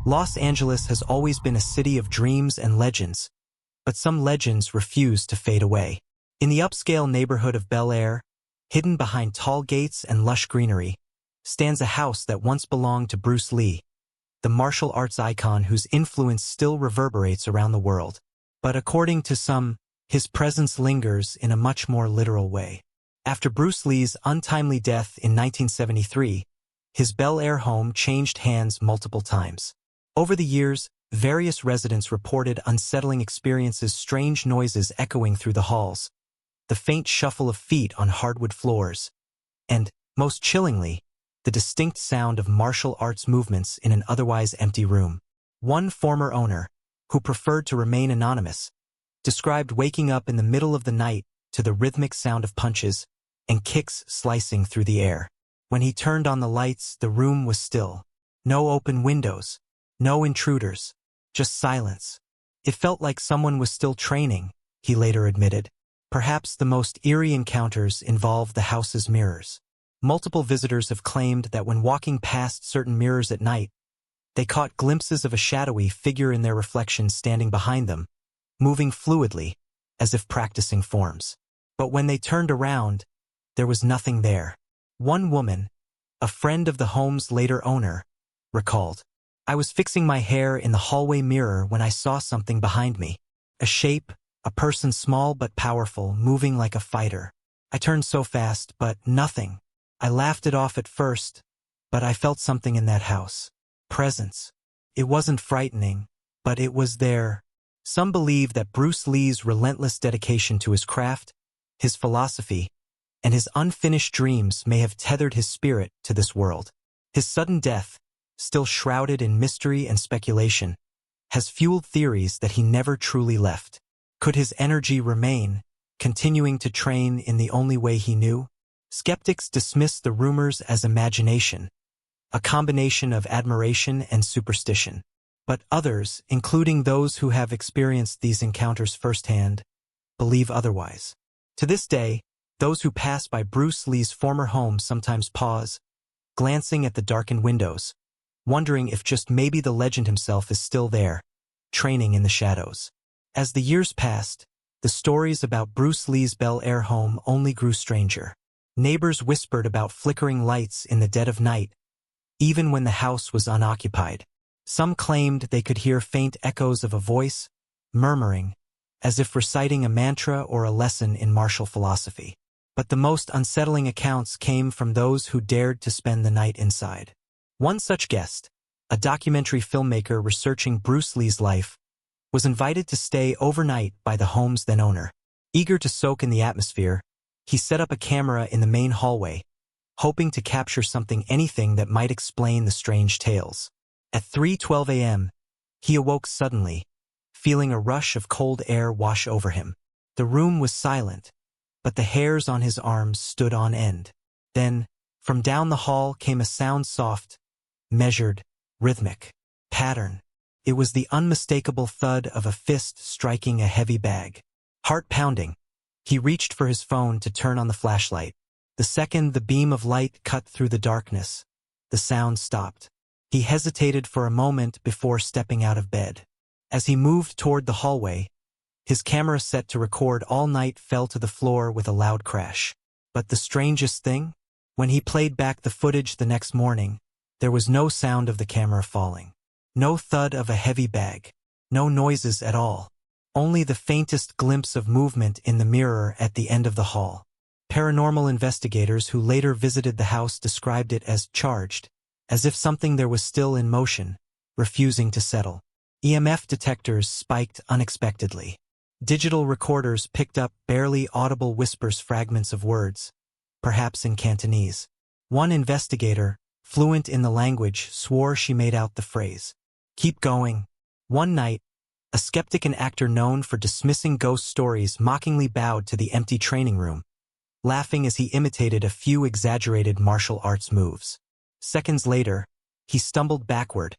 Los Angeles has always been a city of dreams and legends, but some legends refuse to fade away. In the upscale neighborhood of Bel Air, hidden behind tall gates and lush greenery, stands a house that once belonged to Bruce Lee, the martial arts icon whose influence still reverberates around the world. But according to some, his presence lingers in a much more literal way. After Bruce Lee's untimely death in 1973, his Bel Air home changed hands multiple times. Over the years, various residents reported unsettling experiences, strange noises echoing through the halls, the faint shuffle of feet on hardwood floors, and, most chillingly, the distinct sound of martial arts movements in an otherwise empty room. One former owner, who preferred to remain anonymous, described waking up in the middle of the night to the rhythmic sound of punches and kicks slicing through the air. When he turned on the lights, the room was still. No open windows, no intruders, just silence. It felt like someone was still training, he later admitted. Perhaps the most eerie encounters involved the house's mirrors. Multiple visitors have claimed that when walking past certain mirrors at night, they caught glimpses of a shadowy figure in their reflection standing behind them, moving fluidly, as if practicing forms. But when they turned around, there was nothing there. One woman, a friend of the home's later owner, recalled, "I was fixing my hair in the hallway mirror when I saw something behind me. A shape, a person small but powerful, moving like a fighter. I turned so fast, but nothing. I laughed it off at first, but I felt something in that house. Presence. It wasn't frightening, but it was there." Some believe that Bruce Lee's relentless dedication to his craft, his philosophy, and his unfinished dreams may have tethered his spirit to this world. His sudden death, still shrouded in mystery and speculation, has fueled theories that he never truly left. Could his energy remain, continuing to train in the only way he knew? Skeptics dismiss the rumors as imagination, a combination of admiration and superstition. But others, including those who have experienced these encounters firsthand, believe otherwise. To this day, those who pass by Bruce Lee's former home sometimes pause, glancing at the darkened windows, wondering if just maybe the legend himself is still there, training in the shadows. As the years passed, the stories about Bruce Lee's Bel Air home only grew stranger. Neighbors whispered about flickering lights in the dead of night, even when the house was unoccupied. Some claimed they could hear faint echoes of a voice, murmuring, as if reciting a mantra or a lesson in martial philosophy. But the most unsettling accounts came from those who dared to spend the night inside. One such guest, a documentary filmmaker researching Bruce Lee's life, was invited to stay overnight by the home's then owner. Eager to soak in the atmosphere, he set up a camera in the main hallway, hoping to capture anything that might explain the strange tales. At 3:12 a.m., he awoke suddenly, feeling a rush of cold air wash over him. The room was silent, but the hairs on his arms stood on end. Then, from down the hall came a sound, soft, measured, rhythmic pattern. It was the unmistakable thud of a fist striking a heavy bag. Heart pounding, he reached for his phone to turn on the flashlight. The second the beam of light cut through the darkness, the sound stopped. He hesitated for a moment before stepping out of bed. As he moved toward the hallway, his camera set to record all night fell to the floor with a loud crash. But the strangest thing? When he played back the footage the next morning, there was no sound of the camera falling. No thud of a heavy bag. No noises at all. Only the faintest glimpse of movement in the mirror at the end of the hall. Paranormal investigators who later visited the house described it as charged, as if something there was still in motion, refusing to settle. EMF detectors spiked unexpectedly. Digital recorders picked up barely audible whispers, fragments of words, perhaps in Cantonese. One investigator, fluent in the language, swore she made out the phrase, "Keep going." One night, a skeptic and actor known for dismissing ghost stories mockingly bowed to the empty training room, laughing as he imitated a few exaggerated martial arts moves. Seconds later, he stumbled backward,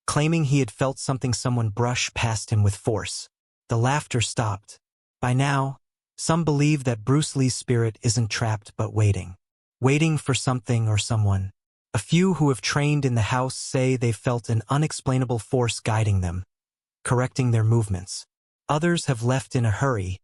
claiming he had felt someone brush past him with force. The laughter stopped. By now, some believe that Bruce Lee's spirit isn't trapped but waiting. Waiting for something or someone. A few who have trained in the house say they felt an unexplainable force guiding them, correcting their movements. Others have left in a hurry,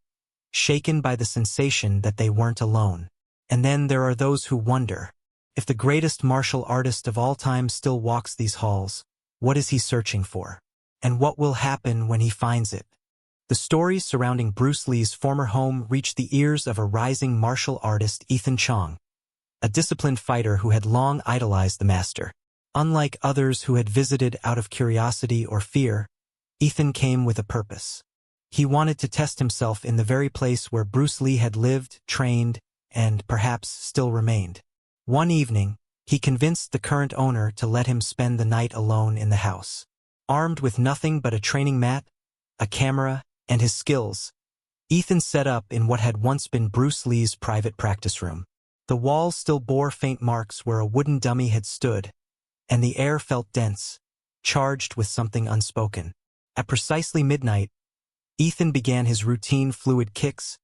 shaken by the sensation that they weren't alone. And then there are those who wonder, if the greatest martial artist of all time still walks these halls, what is he searching for? And what will happen when he finds it? The stories surrounding Bruce Lee's former home reached the ears of a rising martial artist, Ethan Chong, a disciplined fighter who had long idolized the master. Unlike others who had visited out of curiosity or fear, Ethan came with a purpose. He wanted to test himself in the very place where Bruce Lee had lived, trained, and perhaps still remained. One evening, he convinced the current owner to let him spend the night alone in the house. Armed with nothing but a training mat, a camera, and his skills, Ethan set up in what had once been Bruce Lee's private practice room. The walls still bore faint marks where a wooden dummy had stood, and the air felt dense, charged with something unspoken. At precisely midnight, Ethan began his routine fluid kicks,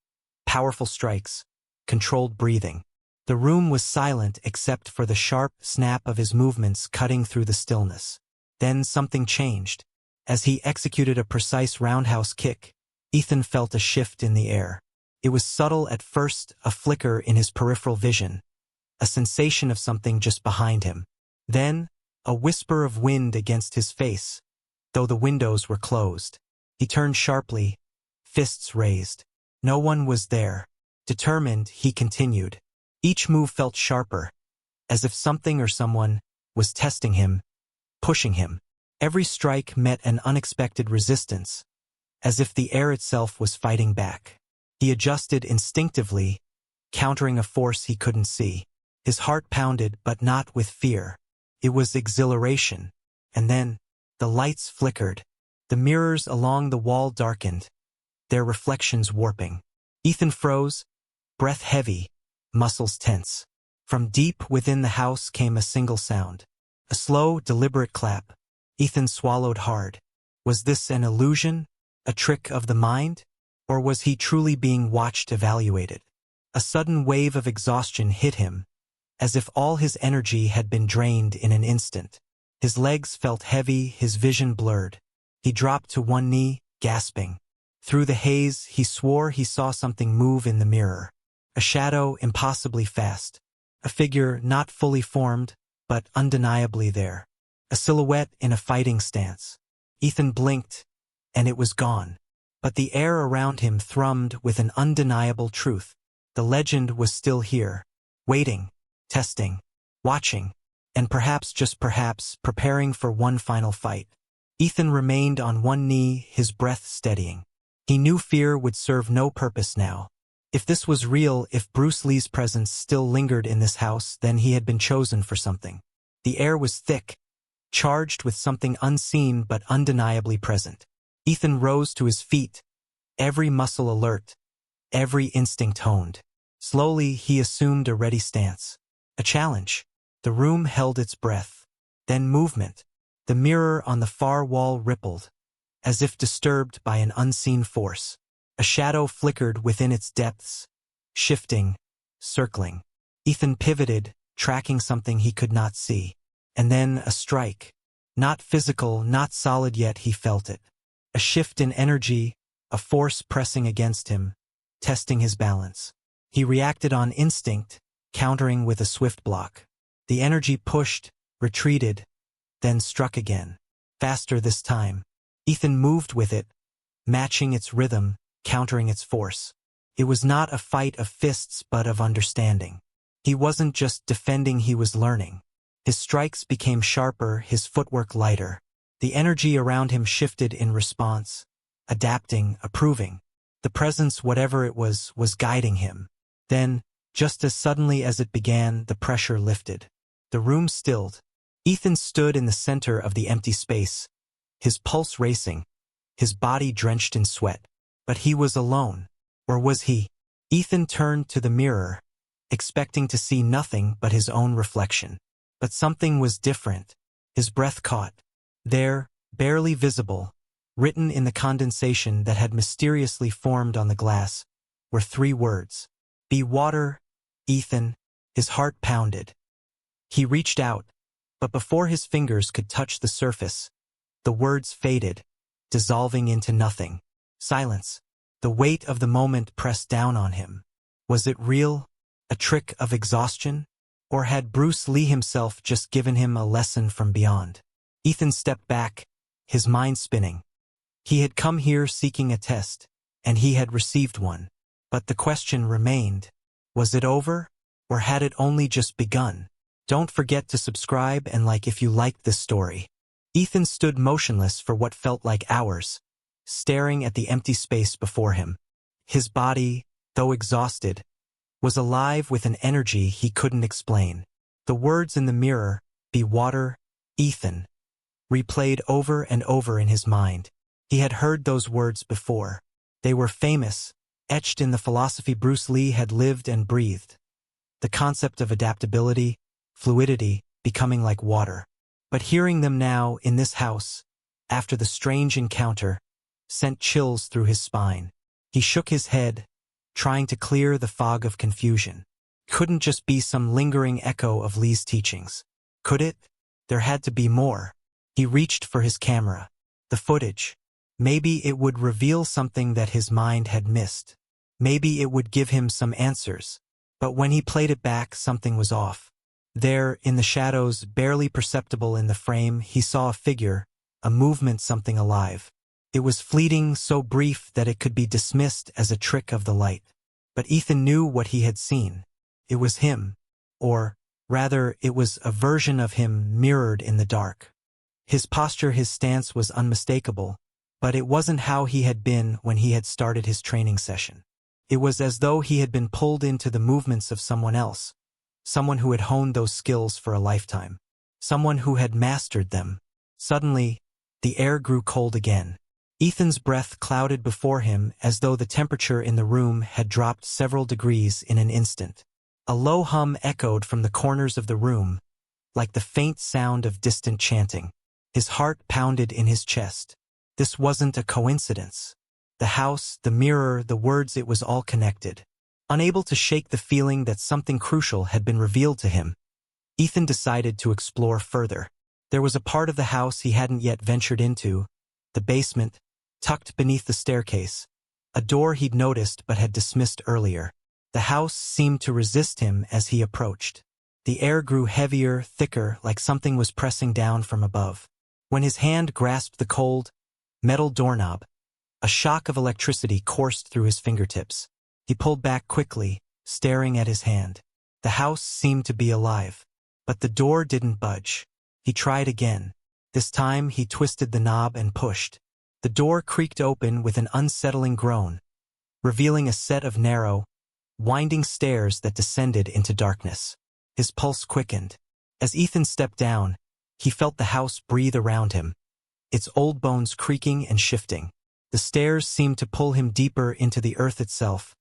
powerful strikes, controlled breathing. The room was silent except for the sharp snap of his movements cutting through the stillness. Then something changed. As he executed a precise roundhouse kick, Ethan felt a shift in the air. It was subtle at first, a flicker in his peripheral vision, a sensation of something just behind him. Then, a whisper of wind against his face, though the windows were closed. He turned sharply, fists raised. No one was there. Determined, he continued. Each move felt sharper, as if something or someone was testing him, pushing him. Every strike met an unexpected resistance, as if the air itself was fighting back. He adjusted instinctively, countering a force he couldn't see. His heart pounded, but not with fear. It was exhilaration. And then, the lights flickered. The mirrors along the wall darkened, their reflections warping. Ethan froze, breath heavy, muscles tense. From deep within the house came a single sound. A slow, deliberate clap. Ethan swallowed hard. Was this an illusion? A trick of the mind? Or was he truly being watched, evaluated? A sudden wave of exhaustion hit him, as if all his energy had been drained in an instant. His legs felt heavy, his vision blurred. He dropped to one knee, gasping. Through the haze, he swore he saw something move in the mirror. A shadow impossibly fast. A figure not fully formed, but undeniably there. A silhouette in a fighting stance. Ethan blinked, and it was gone. But the air around him thrummed with an undeniable truth. The legend was still here, waiting, testing, watching, and perhaps, just perhaps, preparing for one final fight. Ethan remained on one knee, his breath steadying. He knew fear would serve no purpose now. If this was real, if Bruce Lee's presence still lingered in this house, then he had been chosen for something. The air was thick, charged with something unseen but undeniably present. Ethan rose to his feet, every muscle alert, every instinct honed. Slowly, he assumed a ready stance. A challenge. The room held its breath. Then movement. The mirror on the far wall rippled, as if disturbed by an unseen force. A shadow flickered within its depths, shifting, circling. Ethan pivoted, tracking something he could not see. And then a strike. Not physical, not solid, yet he felt it. A shift in energy, a force pressing against him, testing his balance. He reacted on instinct, countering with a swift block. The energy pushed, retreated, then struck again. Faster this time. Ethan moved with it, matching its rhythm, countering its force. It was not a fight of fists but of understanding. He wasn't just defending, he was learning. His strikes became sharper, his footwork lighter. The energy around him shifted in response, adapting, approving. The presence, whatever it was guiding him. Then, just as suddenly as it began, the pressure lifted. The room stilled. Ethan stood in the center of the empty space, his pulse racing, his body drenched in sweat. But he was alone. Or was he? Ethan turned to the mirror, expecting to see nothing but his own reflection. But something was different. His breath caught. There, barely visible, written in the condensation that had mysteriously formed on the glass, were 3 words. Be water, Ethan. His heart pounded. He reached out, But before his fingers could touch the surface, the words faded, dissolving into nothing. Silence. The weight of the moment pressed down on him. Was it real? A trick of exhaustion? Or had Bruce Lee himself just given him a lesson from beyond? Ethan stepped back, his mind spinning. He had come here seeking a test, and he had received one. But the question remained, was it over? Or had it only just begun? Don't forget to subscribe and like if you liked this story. Ethan stood motionless for what felt like hours, staring at the empty space before him. His body, though exhausted, was alive with an energy he couldn't explain. The words in the mirror, "Be water, Ethan," replayed over and over in his mind. He had heard those words before. They were famous, etched in the philosophy Bruce Lee had lived and breathed. The concept of adaptability, fluidity, becoming like water. But hearing them now in this house, after the strange encounter, sent chills through his spine. He shook his head, trying to clear the fog of confusion. Couldn't just be some lingering echo of Lee's teachings. Could it? There had to be more. He reached for his camera. The footage. Maybe it would reveal something that his mind had missed. Maybe it would give him some answers. But when he played it back, something was off. There, in the shadows, barely perceptible in the frame, he saw a figure, a movement, something alive. It was fleeting, so brief that it could be dismissed as a trick of the light. But Ethan knew what he had seen. It was him. Or, rather, it was a version of him mirrored in the dark. His posture, his stance was unmistakable, but it wasn't how he had been when he had started his training session. It was as though he had been pulled into the movements of someone else, someone who had honed those skills for a lifetime, someone who had mastered them. Suddenly, the air grew cold again. Ethan's breath clouded before him as though the temperature in the room had dropped several degrees in an instant. A low hum echoed from the corners of the room, like the faint sound of distant chanting. His heart pounded in his chest. This wasn't a coincidence. The house, the mirror, the words, it was all connected. Unable to shake the feeling that something crucial had been revealed to him, Ethan decided to explore further. There was a part of the house he hadn't yet ventured into, the basement, tucked beneath the staircase, a door he'd noticed but had dismissed earlier. The house seemed to resist him as he approached. The air grew heavier, thicker, like something was pressing down from above. When his hand grasped the cold, metal doorknob, a shock of electricity coursed through his fingertips. He pulled back quickly, staring at his hand. The house seemed to be alive, but the door didn't budge. He tried again. This time he twisted the knob and pushed. The door creaked open with an unsettling groan, revealing a set of narrow, winding stairs that descended into darkness. His pulse quickened. As Ethan stepped down, he felt the house breathe around him, its old bones creaking and shifting. The stairs seemed to pull him deeper into the earth itself,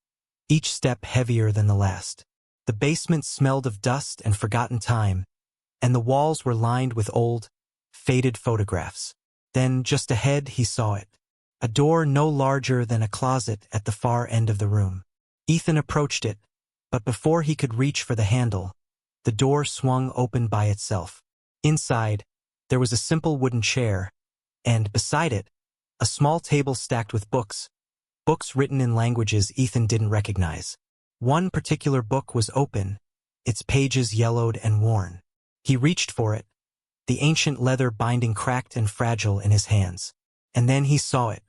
each step heavier than the last. The basement smelled of dust and forgotten time, and the walls were lined with old, faded photographs. Then, just ahead, he saw it. A door no larger than a closet at the far end of the room. Ethan approached it, but before he could reach for the handle, the door swung open by itself. Inside, there was a simple wooden chair, and beside it, a small table stacked with books written in languages Ethan didn't recognize. One particular book was open, its pages yellowed and worn. He reached for it, the ancient leather binding cracked and fragile in his hands. And then he saw it,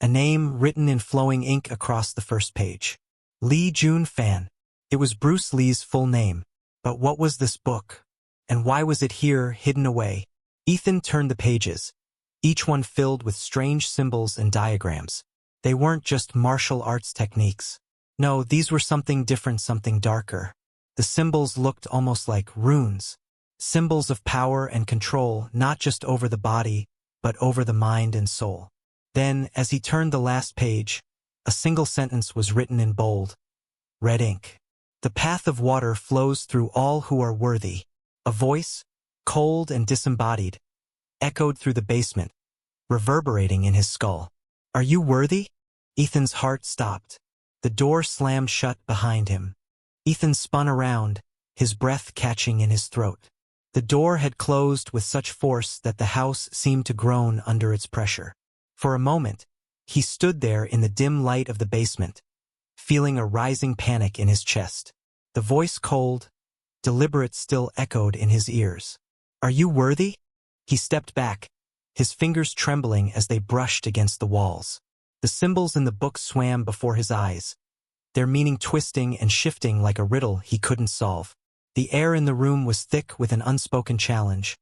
a name written in flowing ink across the first page. Lee Jun Fan. It was Bruce Lee's full name. But what was this book? And why was it here, hidden away? Ethan turned the pages, each one filled with strange symbols and diagrams. They weren't just martial arts techniques. No, these were something different, something darker. The symbols looked almost like runes. Symbols of power and control, not just over the body, but over the mind and soul. Then, as he turned the last page, a single sentence was written in bold, red ink. The path of water flows through all who are worthy. A voice, cold and disembodied, echoed through the basement, reverberating in his skull. Are you worthy? Ethan's heart stopped. The door slammed shut behind him. Ethan spun around, his breath catching in his throat. The door had closed with such force that the house seemed to groan under its pressure. For a moment, he stood there in the dim light of the basement, feeling a rising panic in his chest. The voice, cold, deliberate, still echoed in his ears. "Are you worthy?" He stepped back, his fingers trembling as they brushed against the walls. The symbols in the book swam before his eyes, their meaning twisting and shifting like a riddle he couldn't solve. The air in the room was thick with an unspoken challenge,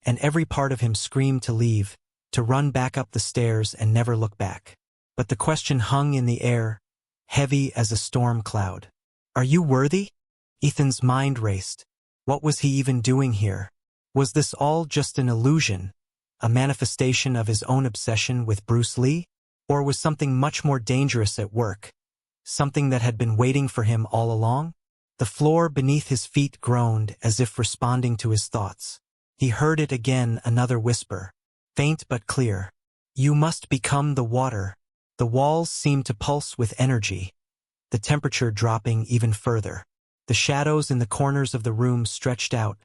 and every part of him screamed to leave, to run back up the stairs and never look back. But the question hung in the air, heavy as a storm cloud. "Are you worthy?" Ethan's mind raced. What was he even doing here? Was this all just an illusion, a manifestation of his own obsession with Bruce Lee? Or was something much more dangerous at work, something that had been waiting for him all along? The floor beneath his feet groaned as if responding to his thoughts. He heard it again, another whisper, faint but clear. "You must become the water." The walls seemed to pulse with energy, the temperature dropping even further. The shadows in the corners of the room stretched out,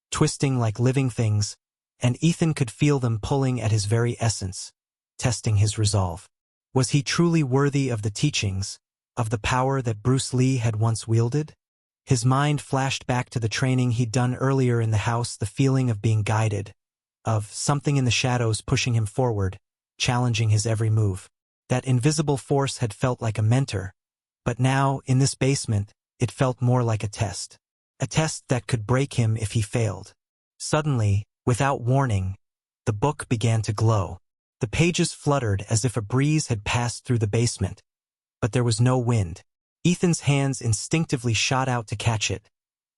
twisting like living things, and Ethan could feel them pulling at his very essence, testing his resolve. Was he truly worthy of the teachings, of the power that Bruce Lee had once wielded? His mind flashed back to the training he'd done earlier in the house, the feeling of being guided, of something in the shadows pushing him forward, challenging his every move. That invisible force had felt like a mentor, but now, in this basement, it felt more like a test that could break him if he failed. Suddenly, without warning, the book began to glow. The pages fluttered as if a breeze had passed through the basement, but there was no wind. Ethan's hands instinctively shot out to catch it,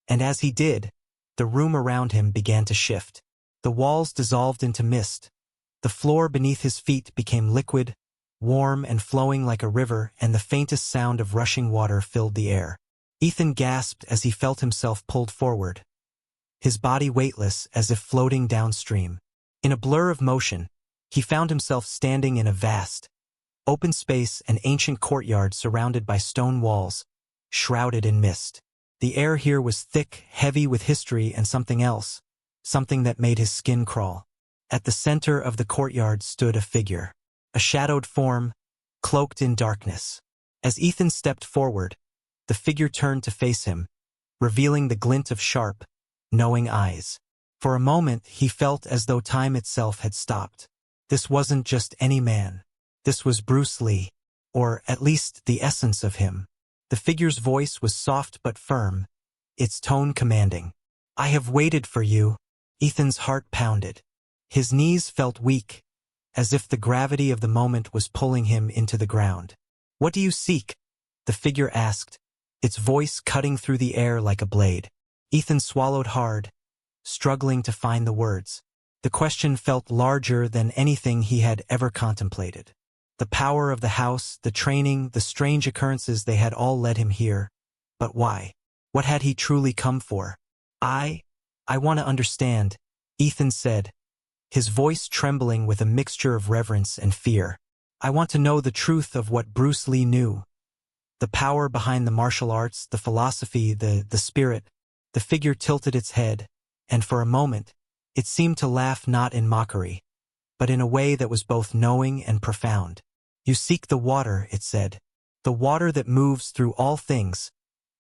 and as he did, the room around him began to shift. The walls dissolved into mist. The floor beneath his feet became liquid, warm and flowing like a river, and the faintest sound of rushing water filled the air. Ethan gasped as he felt himself pulled forward, his body weightless as if floating downstream. In a blur of motion, he found himself standing in a vast, open space, an ancient courtyard surrounded by stone walls, shrouded in mist. The air here was thick, heavy with history and something else, something that made his skin crawl. At the center of the courtyard stood a figure, a shadowed form, cloaked in darkness. As Ethan stepped forward, the figure turned to face him, revealing the glint of sharp, knowing eyes. For a moment, he felt as though time itself had stopped. This wasn't just any man. This was Bruce Lee, or at least the essence of him. The figure's voice was soft but firm, its tone commanding. "I have waited for you." Ethan's heart pounded. His knees felt weak, as if the gravity of the moment was pulling him into the ground. "What do you seek?" the figure asked, its voice cutting through the air like a blade. Ethan swallowed hard, struggling to find the words. The question felt larger than anything he had ever contemplated. The power of the house, the training, the strange occurrences, they had all led him here. But why? What had he truly come for? I want to understand," Ethan said, his voice trembling with a mixture of reverence and fear. "I want to know the truth of what Bruce Lee knew. The power behind the martial arts, the philosophy, the spirit." The figure tilted its head, and for a moment, it seemed to laugh, not in mockery, but in a way that was both knowing and profound. "You seek the water," it said, "the water that moves through all things,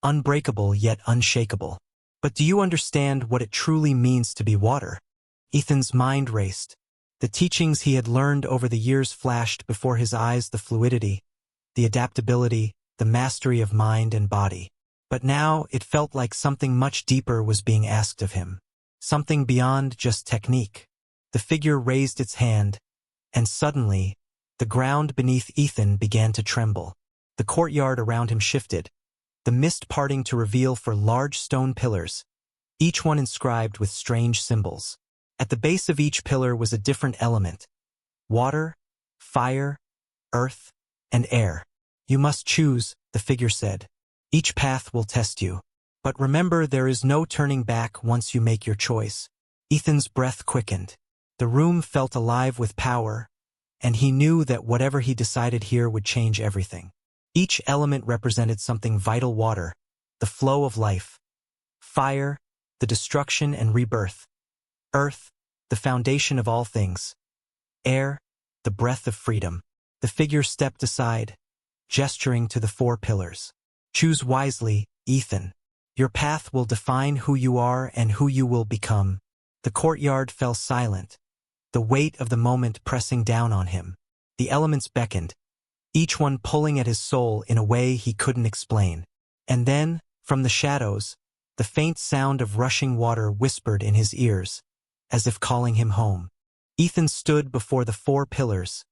unbreakable yet unshakable. But do you understand what it truly means to be water?" Ethan's mind raced. The teachings he had learned over the years flashed before his eyes, the fluidity, the adaptability, the mastery of mind and body. But now it felt like something much deeper was being asked of him, something beyond just technique. The figure raised its hand, and suddenly, the ground beneath Ethan began to tremble. The courtyard around him shifted, the mist parting to reveal four large stone pillars, each one inscribed with strange symbols. At the base of each pillar was a different element: water, fire, earth, and air. "You must choose," the figure said. "Each path will test you. But remember, there is no turning back once you make your choice." Ethan's breath quickened. The room felt alive with power, and he knew that whatever he decided here would change everything. Each element represented something vital: water, the flow of life; fire, the destruction and rebirth; Earth, the foundation of all things. Air, the breath of freedom. The figure stepped aside, gesturing to the 4 pillars. Choose wisely, Ethan. Your path will define who you are and who you will become. The courtyard fell silent, the weight of the moment pressing down on him. The elements beckoned, each one pulling at his soul in a way he couldn't explain. And then, from the shadows, the faint sound of rushing water whispered in his ears, as if calling him home. Ethan stood before the 4 pillars,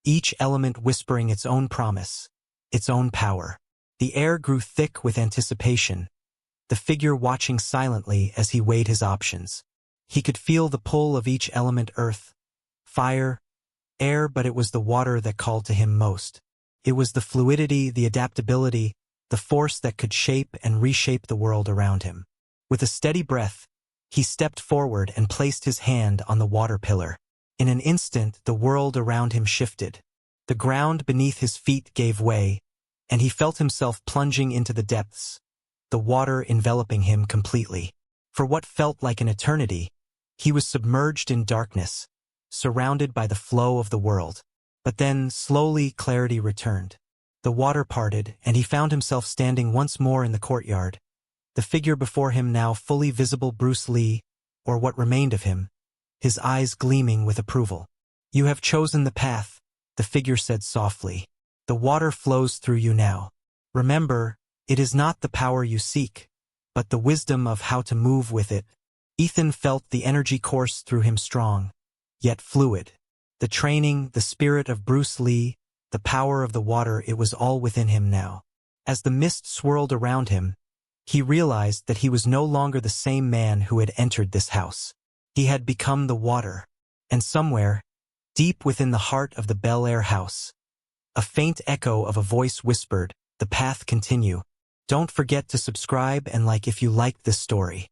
each element whispering its own promise, its own power. The air grew thick with anticipation, the figure watching silently as he weighed his options. He could feel the pull of each element: earth, fire, air, but it was the water that called to him most. It was the fluidity, the adaptability, the force that could shape and reshape the world around him. With a steady breath, he stepped forward and placed his hand on the water pillar. In an instant, the world around him shifted. The ground beneath his feet gave way, and he felt himself plunging into the depths, the water enveloping him completely. For what felt like an eternity, he was submerged in darkness, surrounded by the flow of the world. But then, slowly, clarity returned. The water parted, and he found himself standing once more in the courtyard. The figure before him now fully visible: Bruce Lee, or what remained of him, his eyes gleaming with approval. You have chosen the path, the figure said softly. The water flows through you now. Remember, it is not the power you seek, but the wisdom of how to move with it. Ethan felt the energy course through him, strong, yet fluid. The training, the spirit of Bruce Lee, the power of the water, it was all within him now. As the mist swirled around him, he realized that he was no longer the same man who had entered this house. He had become the water, and somewhere, deep within the heart of the Bel Air house, a faint echo of a voice whispered, "The path continue." Don't forget to subscribe and like if you liked this story.